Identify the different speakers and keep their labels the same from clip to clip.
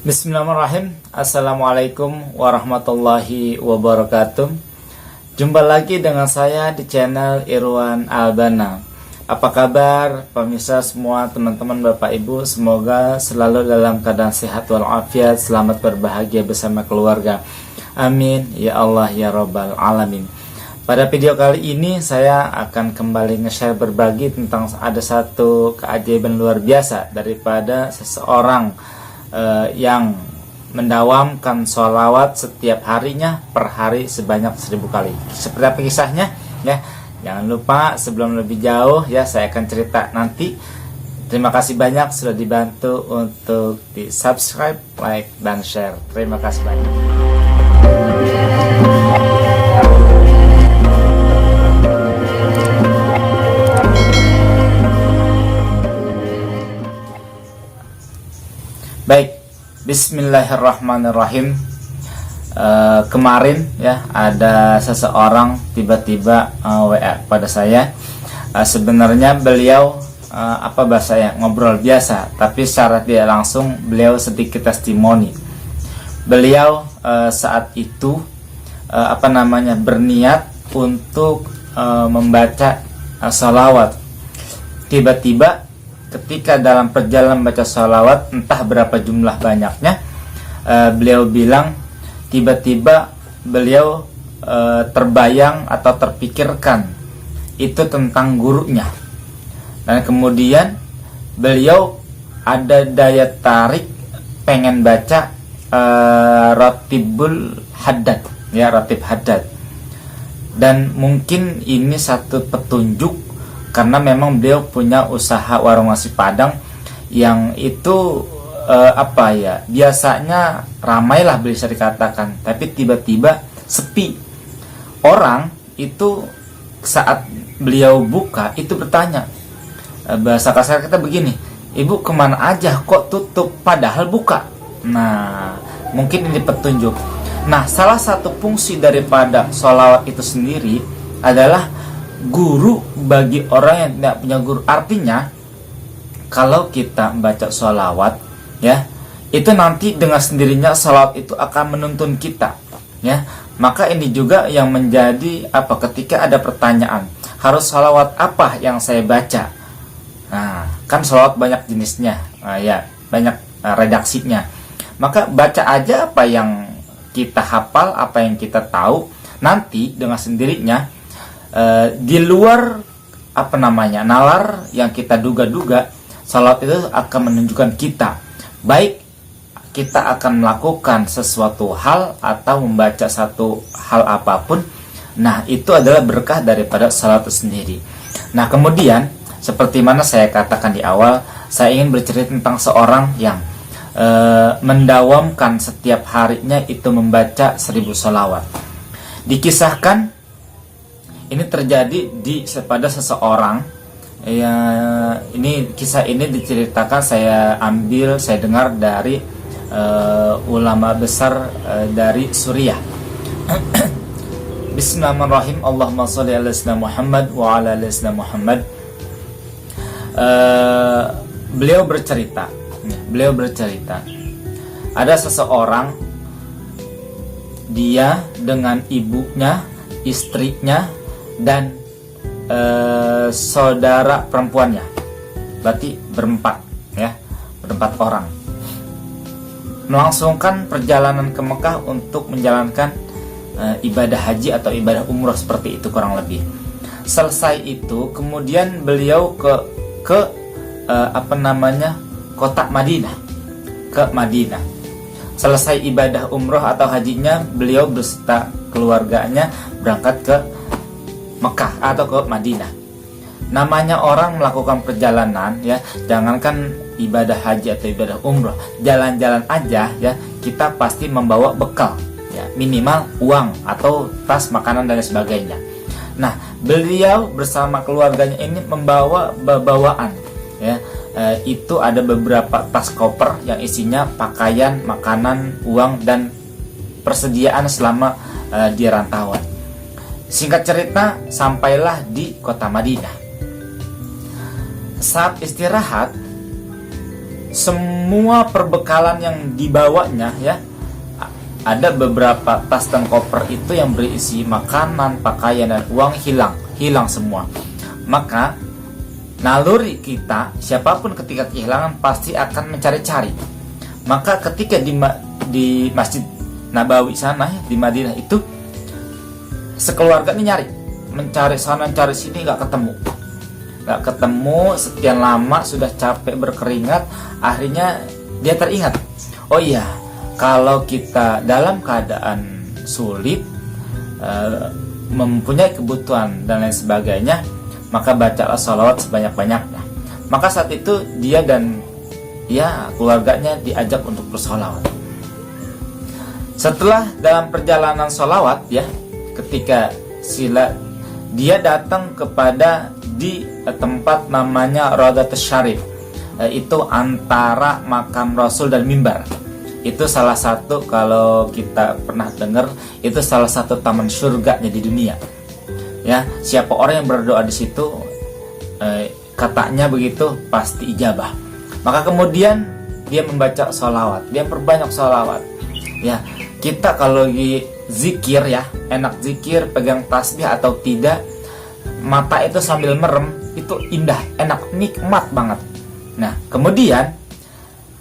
Speaker 1: Bismillahirrahmanirrahim. Assalamualaikum warahmatullahi wabarakatuh. Jumpa lagi dengan saya di channel Irwan Albana. Apa kabar pemirsa semua, teman-teman, Bapak Ibu? Semoga selalu dalam keadaan sehat walafiat, selamat berbahagia bersama keluarga. Amin ya Allah ya Rabbal Alamin. Pada video kali ini saya akan kembali nge-share berbagi tentang ada satu keajaiban luar biasa daripada seseorang yang mendawamkan sholawat setiap harinya per hari sebanyak 1000 kali. Seperti apa kisahnya ya? Jangan lupa sebelum lebih jauh ya, saya akan cerita nanti. Terima kasih banyak sudah dibantu untuk di subscribe, like, dan share. Terima kasih banyak. Baik, bismillahirrahmanirrahim. Kemarin ya ada seseorang tiba-tiba WA pada saya. Sebenarnya beliau ngobrol biasa, tapi secara tidak langsung beliau sedikit testimoni. Beliau saat itu berniat untuk membaca salawat. Tiba-tiba ketika dalam perjalanan baca salawat, entah berapa jumlah banyaknya, beliau bilang tiba-tiba beliau terbayang atau terpikirkan itu tentang gurunya, dan kemudian beliau ada daya tarik pengen baca Ratibul Haddad ya, Ratib Haddad. Dan mungkin ini satu petunjuk karena memang beliau punya usaha warung nasi Padang yang itu biasanya ramailah bisa dikatakan, tapi tiba-tiba sepi. Orang itu saat beliau buka itu bertanya, bahasa kasar kita begini, "Ibu kemana aja kok tutup padahal buka?" Nah, mungkin ini petunjuk. Nah, salah satu fungsi daripada sholawat itu sendiri adalah guru bagi orang yang tidak punya guru. Artinya kalau kita membaca sholawat ya, itu nanti dengan sendirinya sholawat itu akan menuntun kita ya. Maka ini juga yang menjadi ketika ada pertanyaan, harus sholawat apa yang saya baca? Nah, kan sholawat banyak jenisnya, banyak redaksinya. Maka baca aja apa yang kita hafal, apa yang kita tahu. Nanti dengan sendirinya di luar nalar yang kita duga-duga, salat itu akan menunjukkan kita baik kita akan melakukan sesuatu hal atau membaca satu hal apapun. Nah, itu adalah berkah daripada salat itu sendiri. Nah, kemudian seperti mana saya katakan di awal, saya ingin bercerita tentang seorang yang mendawamkan setiap harinya itu membaca 1000 salawat. Dikisahkan ini terjadi pada seseorang ya. Ini kisah ini diceritakan, saya dengar dari ulama besar dari Suriah. Bismillahirrahmanirrahim. Allahumma sholli ala sayyidina Muhammad wa ala ali sayyidina Muhammad. Beliau bercerita ada seseorang, dia dengan ibunya, istrinya, dan saudara perempuannya, berarti berempat orang, melangsungkan perjalanan ke Mekah untuk menjalankan ibadah haji atau ibadah umroh, seperti itu kurang lebih. Selesai itu kemudian beliau ke kota Madinah, ke Madinah. Selesai ibadah umroh atau hajinya, beliau beserta keluarganya berangkat ke Mekah atau ke Madinah. Namanya orang melakukan perjalanan ya, jangankan ibadah haji atau ibadah umroh, jalan-jalan aja ya, kita pasti membawa bekal ya, minimal uang atau tas, makanan dan sebagainya. Nah, beliau bersama keluarganya ini membawa bawaan ya, itu ada beberapa tas koper yang isinya pakaian, makanan, uang, dan persediaan selama di rantauan. Singkat cerita, sampailah di kota Madinah. Saat istirahat, semua perbekalan yang dibawanya ya, ada beberapa tas dan koper itu yang berisi makanan, pakaian dan uang hilang semua. Maka naluri kita, siapapun ketika kehilangan pasti akan mencari-cari. Maka ketika di Masjid Nabawi sana ya, di Madinah itu, sekeluarga ini mencari sana mencari sini, nggak ketemu. Sekian lama sudah capek berkeringat, akhirnya dia teringat, oh iya, kalau kita dalam keadaan sulit, mempunyai kebutuhan dan lain sebagainya, maka bacalah sholawat sebanyak-banyaknya. Maka saat itu dia dan keluarganya diajak untuk bersolawat. Setelah dalam perjalanan sholawat ya, ketika dia datang kepada di tempat namanya Raudatus Syarif, itu antara makam Rasul dan mimbar. Itu salah satu, kalau kita pernah dengar, itu salah satu taman surganya di dunia. Ya, siapa orang yang berdoa di situ, katanya begitu, pasti ijabah. Maka kemudian dia membaca sholawat, dia perbanyak sholawat. Ya, kita kalau lagi zikir ya, enak zikir, pegang tasbih atau tidak, mata itu sambil merem, itu indah, enak, nikmat banget. Nah, kemudian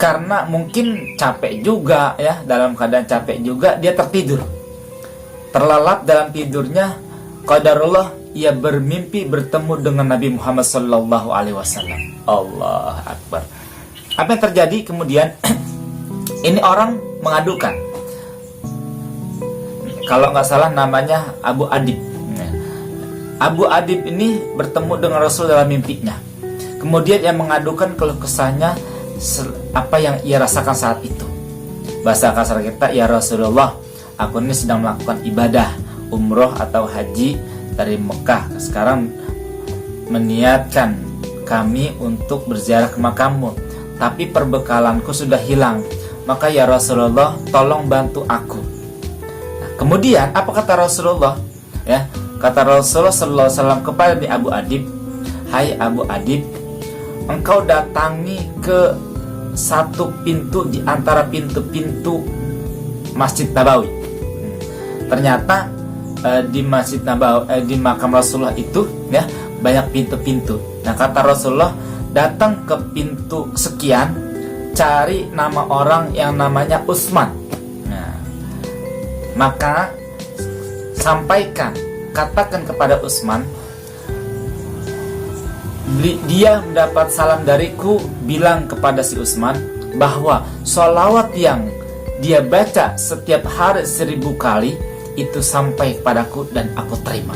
Speaker 1: karena mungkin capek juga ya, dalam keadaan capek juga, dia terlelap dalam tidurnya. Qadarullah, ia bermimpi bertemu dengan Nabi Muhammad SAW. Allah Akbar. Apa yang terjadi kemudian? Ini orang mengadukan, kalau nggak salah namanya Abu Adib. Abu Adib ini bertemu dengan Rasul dalam mimpinya. Kemudian ia mengadukan keluh kesahnya, apa yang ia rasakan saat itu. Bahasa kasar kita, ya Rasulullah, aku ini sedang melakukan ibadah umroh atau haji dari Mekah. Sekarang meniatkan kami untuk berziarah ke makammu, tapi perbekalanku sudah hilang. Maka ya Rasulullah, tolong bantu aku. Nah, kemudian apa kata Rasulullah? Ya, kata Rasulullah SAW kepada Abu Adib, hai Abu Adib, engkau datangi ke satu pintu di antara pintu-pintu Masjid Nabawi. Ternyata di Masjid Nabawi, di makam Rasulullah itu ya, banyak pintu-pintu. Nah, kata Rasulullah, datang ke pintu sekian, cari nama orang yang namanya Utsman. Nah, maka katakan kepada Utsman, dia mendapat salam dariku, bilang kepada si Utsman bahwa sholawat yang dia baca setiap hari 1000 kali itu sampai kepadaku dan aku terima.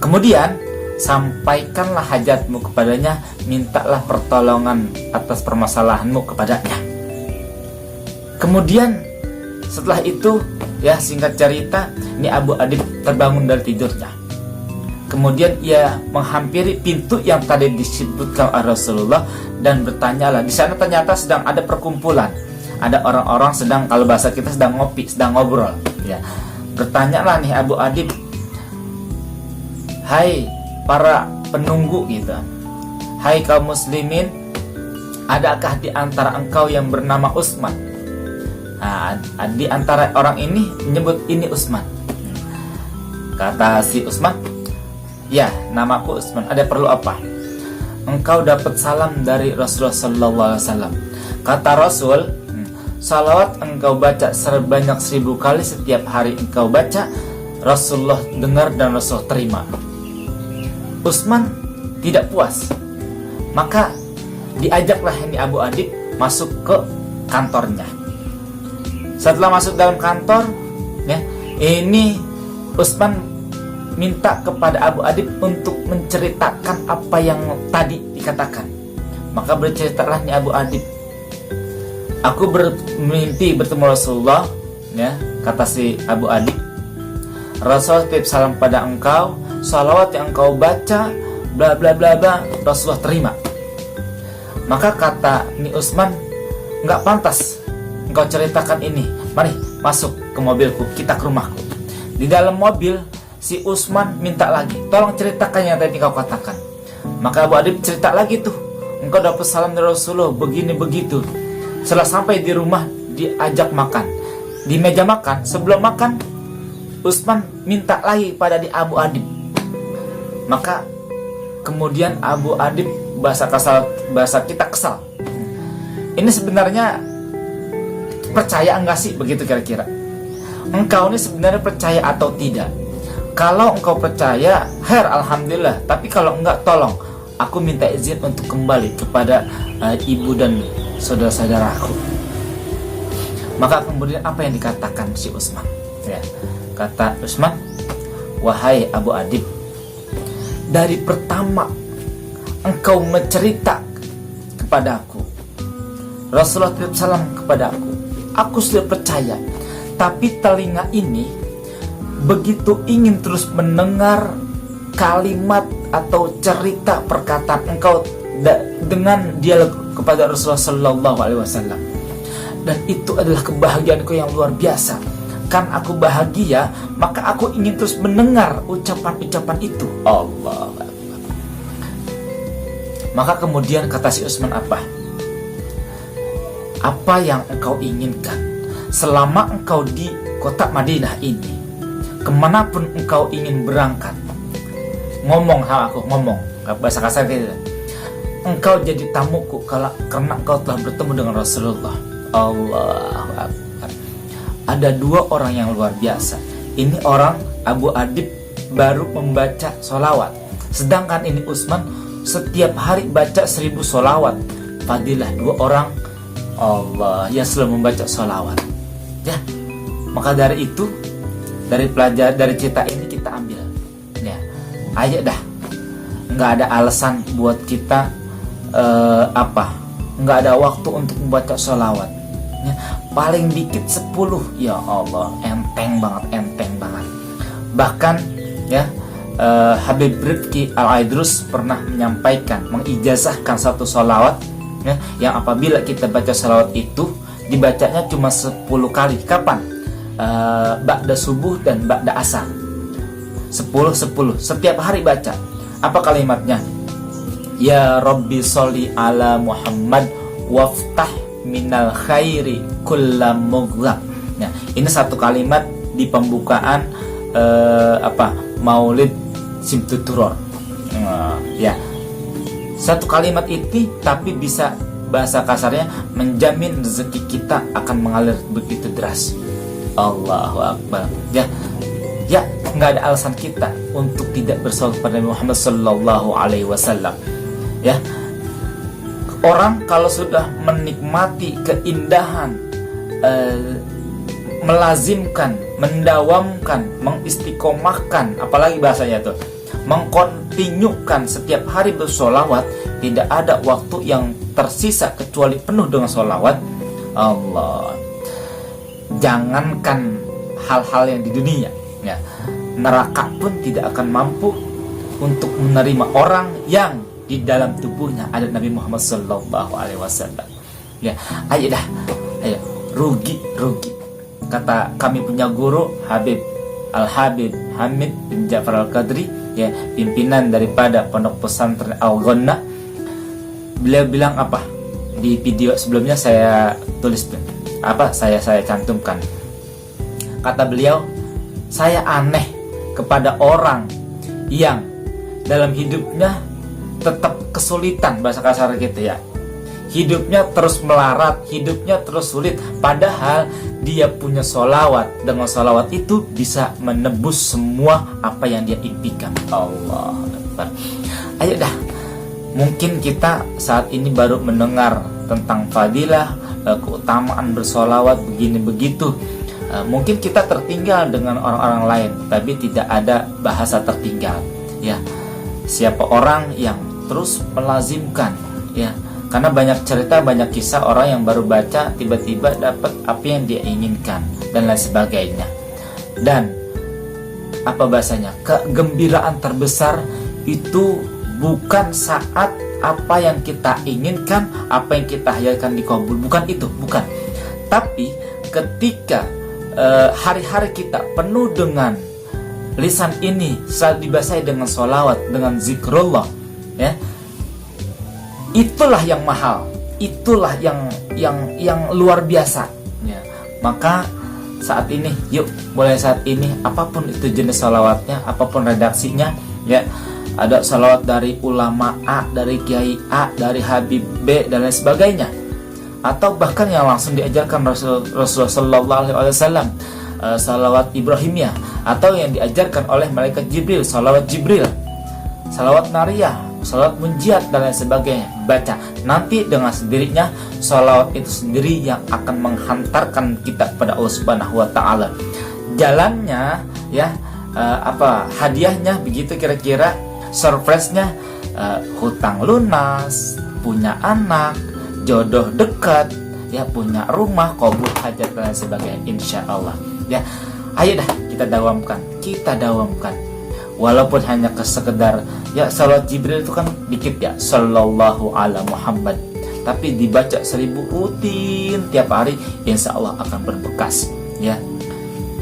Speaker 1: Kemudian sampaikanlah hajatmu kepadanya, mintalah pertolongan atas permasalahanmu kepadanya. Kemudian setelah itu ya, singkat cerita, ini Abu Adib terbangun dari tidurnya. Kemudian ia menghampiri pintu yang tadi disebutkan oleh Rasulullah dan bertanyalah. Di sana ternyata sedang ada perkumpulan, ada orang-orang sedang, kalau bahasa kita sedang ngopi, sedang ngobrol ya. Bertanyalah nih Abu Adib, hai para penunggu gitu, hai kaum muslimin, adakah di antara engkau yang bernama Utsman? Nah, di antara orang ini menyebut ini Utsman. Kata si Utsman, ya, namaku Utsman, ada perlu apa? Engkau dapat salam dari Rasulullah SAW. Kata Rasul, salawat engkau baca sebanyak 1000 kali setiap hari engkau baca, Rasulullah dengar dan Rasul terima. Utsman tidak puas, maka diajaklah ini Abu Adib masuk ke kantornya. Setelah masuk dalam kantor ya, ini Utsman minta kepada Abu Adib untuk menceritakan apa yang tadi dikatakan. Maka berceritalah nih Abu Adib, aku bermimpi bertemu Rasulullah ya, kata si Abu Adib, Rasul titip salam pada engkau, salawat yang engkau baca bla bla bla bla, Rasulullah terima. Maka kata ni Utsman, nggak pantas engkau ceritakan ini, mari masuk ke mobilku, kita ke rumahku. Di dalam mobil si Utsman minta lagi, tolong ceritakan yang tadi kau katakan. Maka Abu Adib cerita lagi tuh, engkau dapat salam dari Rasulullah begini begitu. Setelah sampai di rumah diajak makan. Di meja makan, sebelum makan Utsman minta lagi pada di Abu Adib. Maka kemudian Abu Adib, bahasa kita kesal. Ini sebenarnya percaya enggak sih begitu kira-kira? Engkau ini sebenarnya percaya atau tidak? Kalau engkau percaya, alhamdulillah. Tapi kalau enggak, tolong aku minta izin untuk kembali kepada ibu dan saudara-saudaraku. Maka kemudian apa yang dikatakan si Utsman? Ya, kata Utsman, wahai Abu Adib, dari pertama engkau mencerita kepadaku, Rasulullah SAW kepada aku sudah percaya. Tapi telinga ini begitu ingin terus mendengar kalimat atau cerita perkataan engkau dengan dialog kepada Rasulullah SAW. Dan itu adalah kebahagiaanku yang luar biasa. Kan aku bahagia, maka aku ingin terus mendengar ucapan-ucapan itu. Allah. Maka kemudian kata si Utsman apa? Apa yang engkau inginkan selama engkau di kota Madinah ini, kemanapun engkau ingin berangkat, ngomong aku ngomong bahasa kasar gitu, engkau jadi tamuku karena engkau telah bertemu dengan Rasulullah. Allah. Ada dua orang yang luar biasa. Ini orang Abu Adib baru membaca sholawat, sedangkan ini Utsman setiap hari baca 1000 sholawat. Fadilah dua orang Allah yang selalu membaca sholawat. Ya, maka dari itu, dari cerita ini kita ambil, ya, ayo dah, nggak ada alasan buat kita nggak ada waktu untuk membaca sholawat. Ya, paling dikit 10, ya Allah, enteng banget. Bahkan ya, Habib Ridki Al-Aidrus pernah menyampaikan, mengijazahkan satu sholawat ya, yang apabila kita baca sholawat itu dibacanya cuma 10 kali. Kapan? Ba'da subuh dan ba'da asar. 10 setiap hari baca. Apa kalimatnya? Ya Rabbi sholli ala Muhammad waftah minal khairi kullam mughlaq. Nah, ini satu kalimat di pembukaan Maulid Simtuturor. Ya, satu kalimat itu tapi bisa bahasa kasarnya menjamin rezeki kita akan mengalir begitu deras. Allahu Akbar. Ya, nggak ada alasan kita untuk tidak bersolawat pada Muhammad Sallallahu Alaihi Wasallam. Ya, orang kalau sudah menikmati keindahan, melazimkan, mendawamkan, mengistiqomahkan, apalagi bahasanya tuh, mengkontinyukan setiap hari bersolawat, tidak ada waktu yang tersisa kecuali penuh dengan solawat. Allah, jangankan hal-hal yang di dunia, ya, neraka pun tidak akan mampu untuk menerima orang yang di dalam tubuhnya ada Nabi Muhammad Sallallahu Alaihi Wasallam. Ya, ayo rugi. Kata kami punya guru Habib Al-Habib Hamid bin Ja'far Al-Qadri, ya, pimpinan daripada Pondok Pesantren Al-Ghannah. Beliau bilang apa? Di video sebelumnya saya tulis saya cantumkan. Kata beliau, saya aneh kepada orang yang dalam hidupnya tetap kesulitan, bahasa kasar gitu ya. Hidupnya terus melarat, hidupnya terus sulit, padahal dia punya solawat. Dengan solawat itu bisa menebus semua apa yang dia impikan. Allah Akbar. Ayo dah, mungkin kita saat ini baru mendengar tentang fadilah, keutamaan bersolawat begini begitu. Mungkin kita tertinggal dengan orang-orang lain, tapi tidak ada bahasa tertinggal. Ya, siapa orang yang terus melazimkan, ya, karena banyak cerita, banyak kisah orang yang baru baca tiba-tiba dapat apa yang dia inginkan dan lain sebagainya. Dan apa bahasanya, kegembiraan terbesar itu bukan saat apa yang kita inginkan, apa yang kita hayalkan dikabul, bukan itu, bukan. Tapi ketika hari-hari kita penuh dengan lisan ini selalu dibasahi dengan sholawat, dengan zikrullah, ya, itulah yang mahal, itulah yang luar biasa ya. Maka saat ini, yuk mulai saat ini, apapun itu jenis salawatnya, apapun redaksinya ya, ada salawat dari ulama A, dari kiai A, dari Habib B dan lain sebagainya, atau bahkan yang langsung diajarkan Rasulullah Sallallahu Alaihi Wasallam, salawat Ibrahimiyah, atau yang diajarkan oleh malaikat Jibril, salawat Jibril, salawat Nariyah, salawat Munjiat dan lain sebagainya. Baca, nanti dengan sendirinya salawat itu sendiri yang akan menghantarkan kita kepada Allah Subhanahu Wa Taala. Jalannya ya, hadiahnya begitu kira-kira, surprise-nya hutang lunas, punya anak, jodoh dekat, ya, punya rumah, kabul hajat dan lain sebagainya, insya Allah ya. Ayo dah kita dawamkan walaupun hanya sekedar ya, salawat Jibril itu kan dikit ya, sallallahu ala Muhammad, tapi dibaca 1000 rutin tiap hari, insya Allah akan berbekas ya,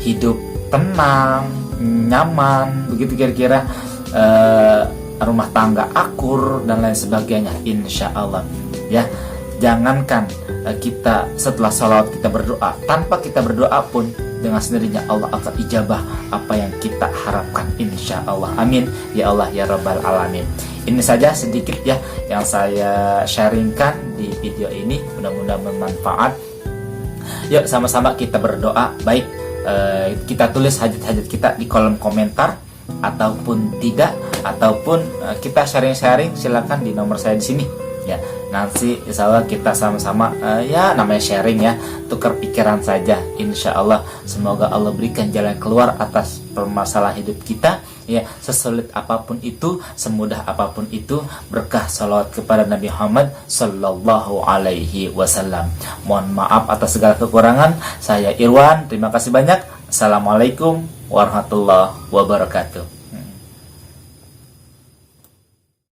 Speaker 1: hidup tenang, nyaman, begitu kira-kira, rumah tangga akur dan lain sebagainya, insya Allah ya. Jangankan kita setelah salawat kita berdoa, tanpa kita berdoa pun dengan sendirinya Allah akan ijabah apa yang kita harapkan, insya Allah. Amin ya Allah ya Rabbal Alamin. Ini saja sedikit ya yang saya sharingkan di video ini, mudah-mudahan bermanfaat. Yuk sama-sama kita berdoa. Baik, kita tulis hajat-hajat kita di kolom komentar, ataupun tidak, ataupun kita sharing-sharing, silakan di nomor saya di sini ya. Nanti insya Allah kita sama-sama ya, namanya sharing ya, tukar pikiran saja, insya Allah. Semoga Allah berikan jalan keluar atas permasalahan hidup kita ya, sesulit apapun itu, semudah apapun itu, berkah salawat kepada Nabi Muhammad Sallallahu Alaihi Wasallam. Mohon maaf atas segala kekurangan. Saya Irwan, terima kasih banyak. Assalamualaikum warahmatullahi wabarakatuh.